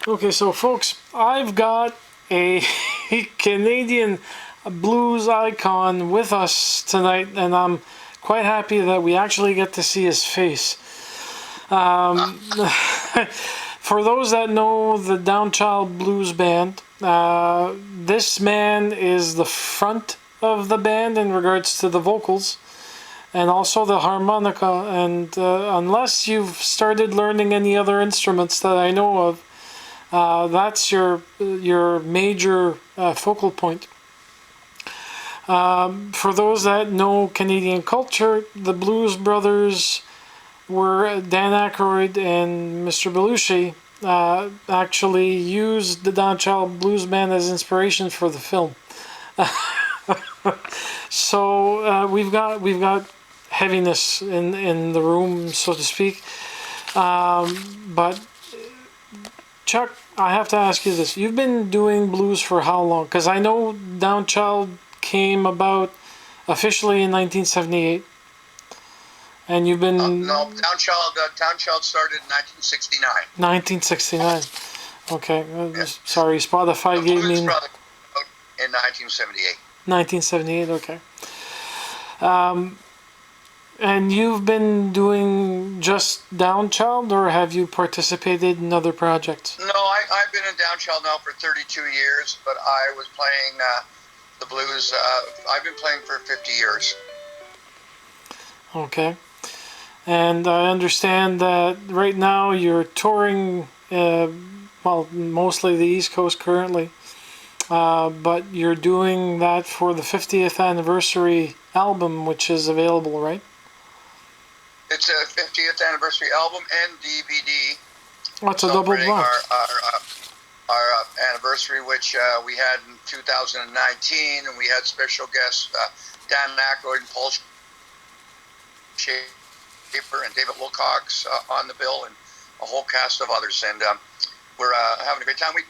Okay, so folks, I've got a Canadian blues icon with us tonight, and I'm quite happy that we actually get to see his face. For those that know the Downchild Blues Band, this man is the front of the band in regards to the vocals and also the harmonica. And unless you've started learning any other instruments that I know of, that's your major focal point. For those that know Canadian culture, the Blues Brothers were Dan Aykroyd and Mr. Belushi actually used the Downchild Blues Band as inspiration for the film. So we've got heaviness in the room, so to speak. But Chuck, I have to ask you this. You've been doing blues for how long? Because I know Downchild came about officially in 1978. And you've been... no, Downchild started in 1969. 1969. Okay. Yeah. Sorry, Spotify gave me... in 1978. 1978, okay. And you've been doing just Downchild, or have you participated in other projects? No, I've been in Downchild now for 32 years, but I was playing the blues. I've been playing for 50 years. Okay. And I understand that right now you're touring, well, mostly the East Coast currently, but you're doing that for the 50th anniversary album, which is available, right? It's a 50th anniversary album and DVD. What's a double box? Our anniversary, which we had in 2019, and we had special guests Dan Aykroyd and Paul Schaefer and David Wilcox on the bill, and a whole cast of others. And we're having a great time. We've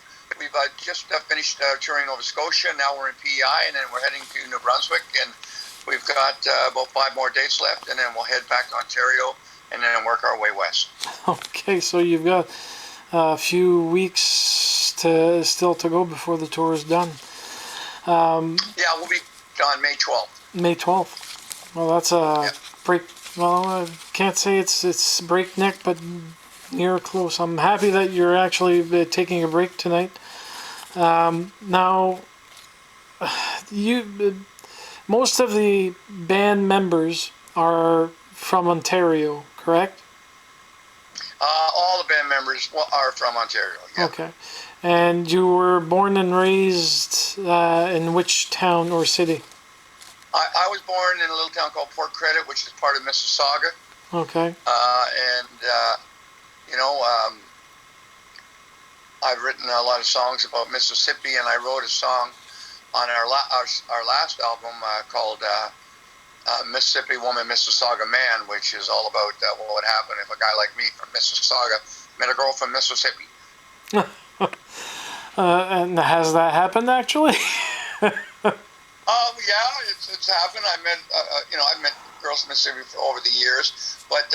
just finished touring Nova Scotia. Now we're in PEI, and then we're heading to New Brunswick, and we've got about 5 more dates left, and then we'll head back to Ontario and then work our way west. Okay, so you've got a few weeks still to go before the tour is done. Yeah, we'll be on May 12th. May 12th. Well, that's a break. Well, I can't say it's breakneck, but near close. I'm happy that you're actually taking a break tonight. Now, most of the band members are from Ontario, correct? All the band members are from Ontario. Yeah. Okay. And you were born and raised in which town or city? I was born in a little town called Port Credit, which is part of Mississauga. Okay. I've written a lot of songs about Mississippi, and I wrote a song on our last album called Mississippi Woman, Mississauga Man, which is all about what would happen if a guy like me from Mississauga met a girl from Mississippi. And has that happened actually? Yeah, it's happened. I've met girls from Mississippi over the years. But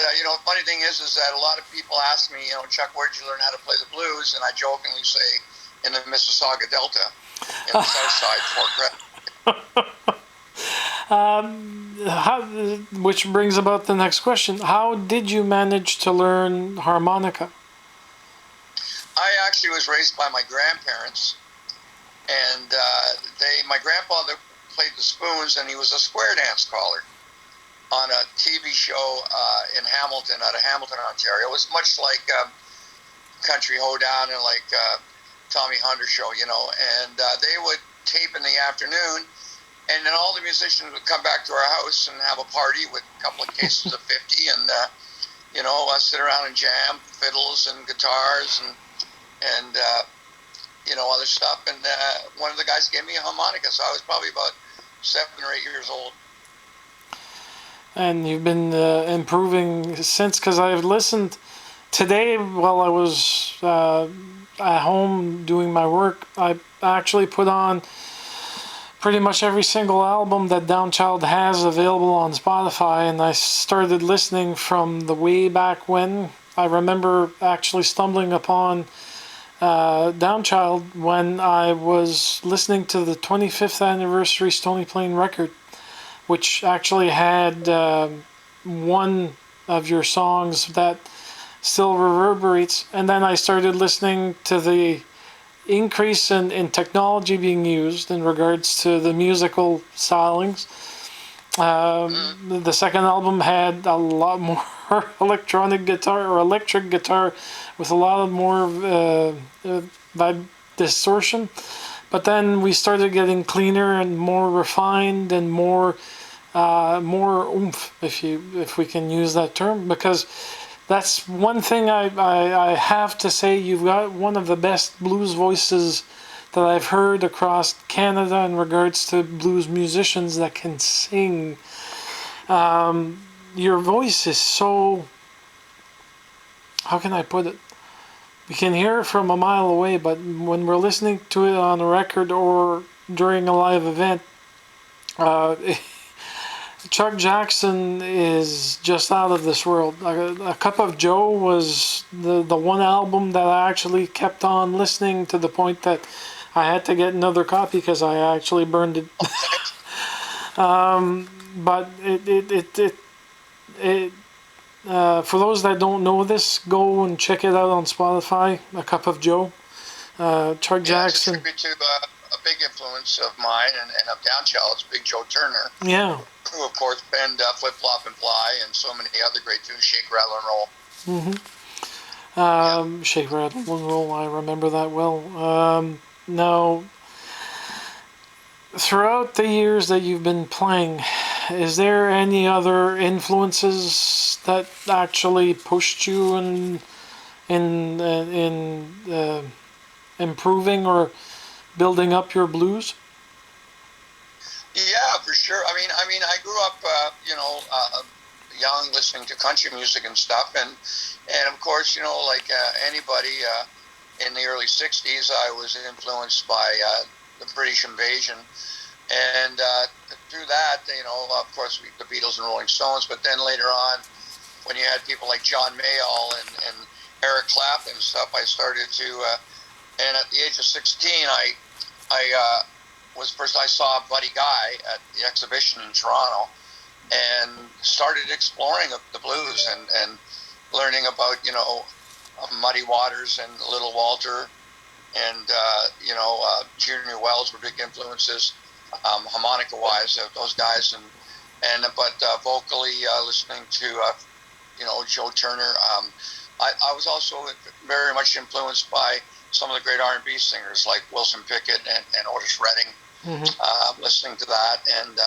funny thing is that a lot of people ask me, Chuck, where'd you learn how to play the blues? And I jokingly say, in the Mississauga Delta, in the South Side, Fort Credit. Which brings about the next question. How did you manage to learn harmonica? I actually was raised by my grandparents, and my grandfather played the spoons, and he was a square dance caller on a TV show in Hamilton, out of Hamilton, Ontario. It was much like Country Hoedown and like Tommy Hunter show, and they would tape in the afternoon, and then all the musicians would come back to our house and have a party with a couple of cases of 50, and sit around and jam fiddles and guitars and other stuff. And one of the guys gave me a harmonica, so I was probably about 7 or 8 years old. And you've been improving since, because I've listened today while I was at home doing my work. I actually put on pretty much every single album that Downchild has available on Spotify, and I started listening from the way back when. I remember actually stumbling upon Downchild when I was listening to the 25th anniversary Stony Plain record, which actually had one of your songs that still reverberates. And then I started listening to the increase in technology being used in regards to the musical stylings. The second album had a lot more electronic guitar or electric guitar with a lot more vibe distortion. But then we started getting cleaner and more refined and more oomph, if we can use that term, because that's one thing I have to say. You've got one of the best blues voices that I've heard across Canada in regards to blues musicians that can sing. Your voice is so, how can I put it? We can hear it from a mile away, but when we're listening to it on a record or during a live event, Chuck Jackson is just out of this world. A Cup of Joe was the one album that I actually kept on listening to the point that I had to get another copy because I actually burned it. But for those that don't know this, go and check it out on Spotify. A Cup of Joe. Chuck Jackson. It's a tribute to a big influence of mine and of Downchild's, Big Joe Turner. Yeah. Who, of course, penned Flip Flop and Fly and so many other great tunes, Shake, Rattle, and Roll. Shake, Rattle, and Roll, I remember that well. Now, throughout the years that you've been playing, is there any other influences that actually pushed you in improving or building up your blues? Yeah, for sure. I mean, I grew up, young, listening to country music and stuff, and of course, like anybody in the early '60s, I was influenced by the British invasion, and through that, of course, the Beatles and Rolling Stones. But then later on, when you had people like John Mayall and Eric Clapton and stuff, I started to, and at the age of 16, I saw Buddy Guy at the exhibition in Toronto and started exploring the blues and learning about, Muddy Waters and Little Walter and, Junior Wells were big influences, harmonica-wise, those guys. But vocally listening to, Joe Turner. I was also very much influenced by some of the great R&B singers like Wilson Pickett and Otis Redding. Listening to that, and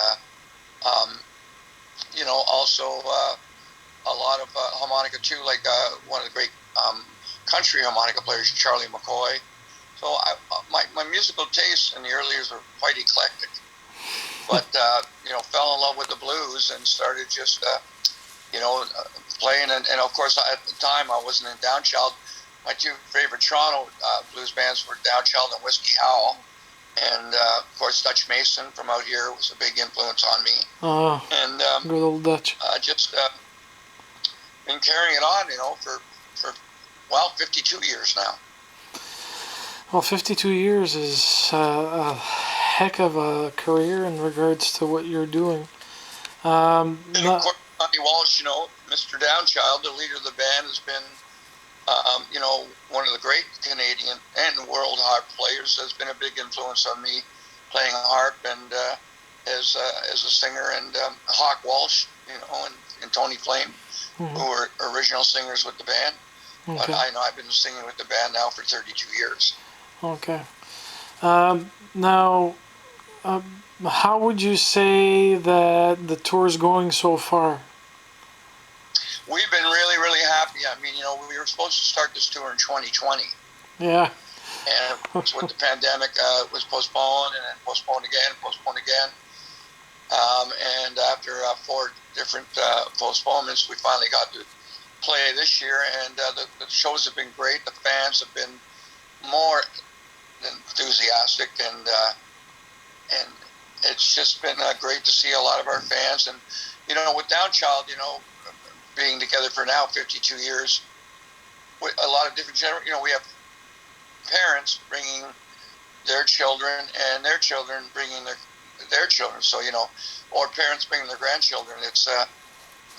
also a lot of harmonica too, like one of the great country harmonica players, Charlie McCoy. So my musical tastes in the early years were quite eclectic, but fell in love with the blues and started just playing. And of course, at the time I wasn't in Downchild. My two favorite Toronto blues bands were Downchild and Whiskey Howl. And, of course, Dutch Mason from out here was a big influence on me. Oh, and good old Dutch. Just been carrying it on, for 52 years now. Well, 52 years is a heck of a career in regards to what you're doing. And of course, Johnny Walsh, Mr. Downchild, the leader of the band, has been one of the great Canadian and world harp players, has been a big influence on me playing harp and as a singer. And Hawk Walsh, and Tony Flame, who were original singers with the band. Okay. But I've been singing with the band now for 32 years. Okay. Now, how would you say that the tour's going so far? We've been really, really happy. I mean, we were supposed to start this tour in 2020. Yeah. And with the pandemic, was postponed and then postponed again. And after 4 different postponements, we finally got to play this year. And the shows have been great. The fans have been more enthusiastic, and it's just been great to see a lot of our fans. And with Downchild, being together for now 52 years, with a lot of different we have parents bringing their children and their children bringing their children. So, or parents bringing their grandchildren. It's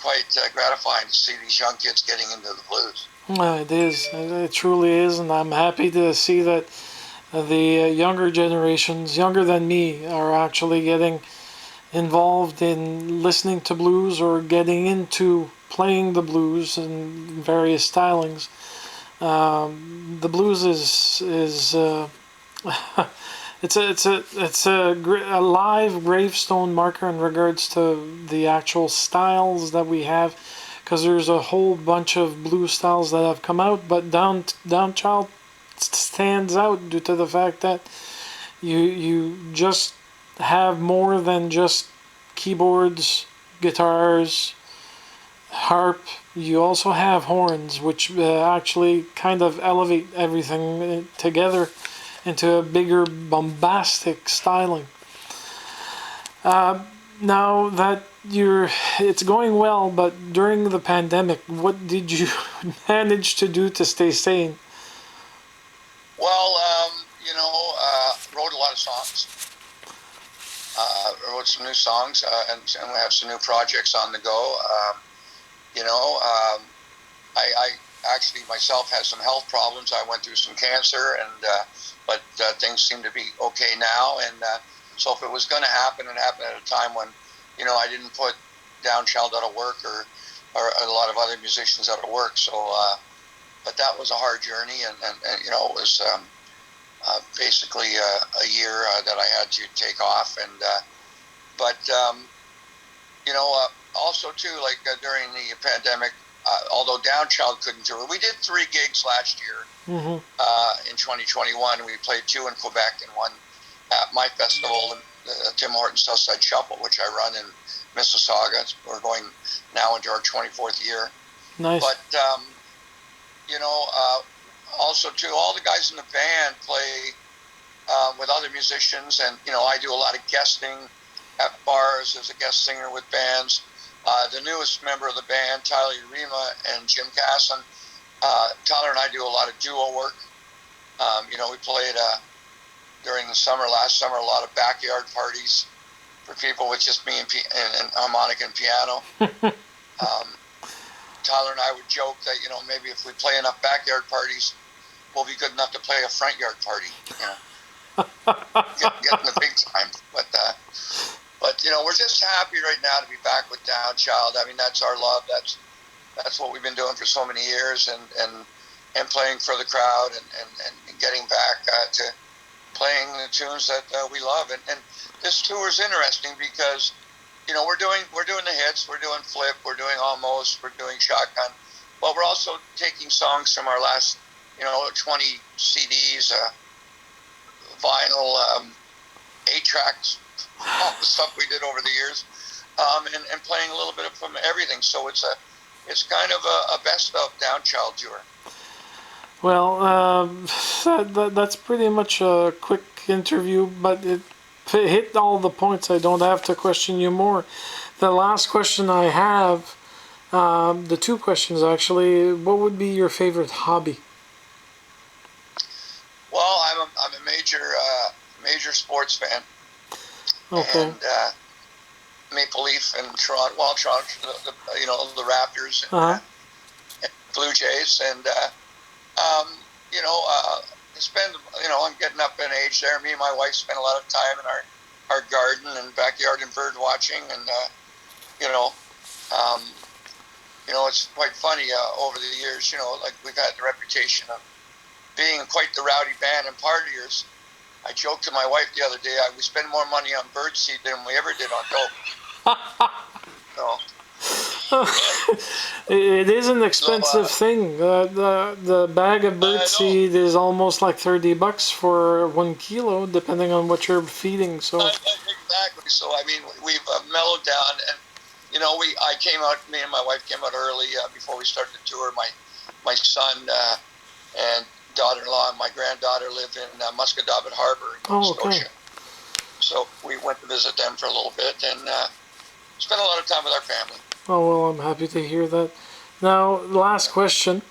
quite gratifying to see these young kids getting into the blues. It is. It truly is, and I'm happy to see that the younger generations, younger than me, are actually getting involved in listening to blues or getting into playing the blues in various stylings. The blues is it's a live gravestone marker in regards to the actual styles that we have, because there's a whole bunch of blues styles that have come out, but Downchild stands out due to the fact that you just have more than just keyboards, guitars, harp. You also have horns, which actually kind of elevate everything together into a bigger bombastic styling. Now that it's going well, but during the pandemic, what did you manage to do to stay sane? Well, wrote a lot of songs. Wrote some new songs, and we have some new projects on the go. I actually myself had some health problems. I went through some cancer, but things seem to be okay now. And so if it was going to happen, it happened at a time when, I didn't put Downchild out of work or a lot of other musicians out of work. So, but that was a hard journey, and it was basically a year that I had to take off. And also too, like during the pandemic, although Downchild couldn't tour, we did 3 gigs last year. Mm-hmm. In 2021. We played 2 in Quebec and 1 at my festival, Tim Hortons Southside Shuffle, which I run in Mississauga. We're going now into our 24th year. Nice. But also too, all the guys in the band play with other musicians, and I do a lot of guesting at bars as a guest singer with bands. The newest member of the band, Tyler Urema and Jim Casson, Tyler and I do a lot of duo work. We played during the last summer, a lot of backyard parties for people with just me and harmonica and piano. Tyler and I would joke that, maybe if we play enough backyard parties, we'll be good enough to play a front yard party, getting the big time. But we're just happy right now to be back with Downchild. I mean, that's our love. That's what we've been doing for so many years, and playing for the crowd, and getting back to playing the tunes that we love. And this tour is interesting because, we're doing the hits, we're doing Flip, we're doing Almost, we're doing Shotgun, but we're also taking songs from our last, 20 CDs, vinyl, 8 tracks, all the stuff we did over the years, and playing a little bit from everything. So it's kind of a best of Downchild tour. Well, that's pretty much a quick interview, but it hit all the points. I don't have to question you more. The last question I have, the 2 questions actually, what would be your favorite hobby? Well, I'm a major sports fan. Okay. And Maple Leaf and Toronto, the Raptors Uh-huh. and Blue Jays, and I'm getting up in age there. Me and my wife spend a lot of time in our garden and backyard and bird watching, and it's quite funny over the years. Like we've had the reputation of being quite the rowdy band and partiers. I joked to my wife the other day, we spend more money on birdseed than we ever did on dope. It is an expensive thing. The bag of birdseed is almost like $30 for 1 kilo, depending on what you're feeding. So exactly. So I mean, we've mellowed down, and me and my wife came out early before we started the tour. My son and daughter-in-law and my granddaughter live in Musquodoboit Harbor in Nova Scotia. So we went to visit them for a little bit and spent a lot of time with our family. Oh, well, I'm happy to hear that. Now, last question.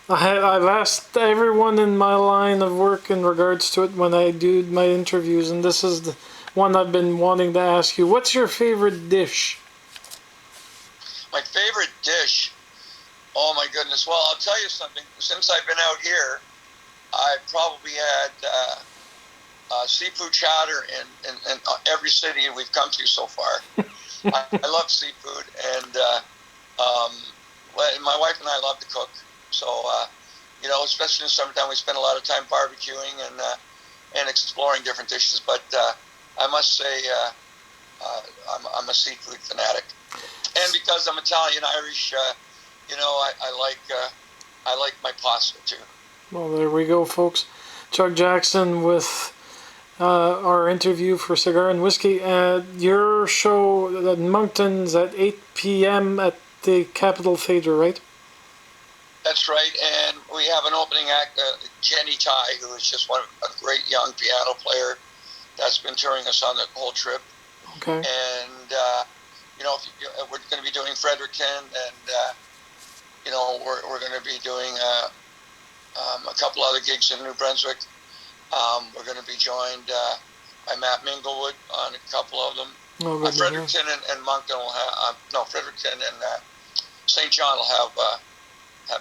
I've asked everyone in my line of work in regards to it when I do my interviews, and this is the one I've been wanting to ask you. What's your favorite dish? My favorite dish? Oh my goodness. Well, I'll tell you something. Since I've been out here, I've probably had seafood chowder in every city we've come to so far. I love seafood, and my wife and I love to cook. So, especially in the summertime, we spend a lot of time barbecuing and exploring different dishes. But I must say, I'm a seafood fanatic, and because I'm Italian Irish, I like my pasta too. Well, there we go, folks. Chuck Jackson with our interview for Cigar and Whiskey. Your show at Moncton's at 8 p.m. at the Capitol Theatre, right? That's right, and we have an opening act, Jenny Tai, who is just a great young piano player that's been touring us on the whole trip. Okay. And, we're going to be doing Fredericton, and, we're going to be doing a couple other gigs in New Brunswick. We're going to be joined by Matt Minglewood on a couple of them. Oh, Fredericton and Moncton will have, Fredericton and St. John will have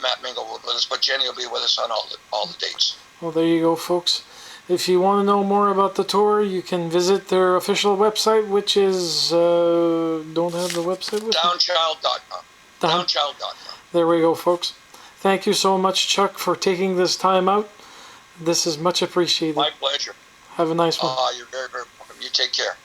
Matt Minglewood with us, but Jenny will be with us on all the dates. Well, there you go, folks. If you want to know more about the tour, you can visit their official website, which is, don't have the website with Downchild.com. Downchild.com. There we go, folks. Thank you so much, Chuck, for taking this time out. This is much appreciated. My pleasure. Have a nice one. You're very, very welcome. You take care.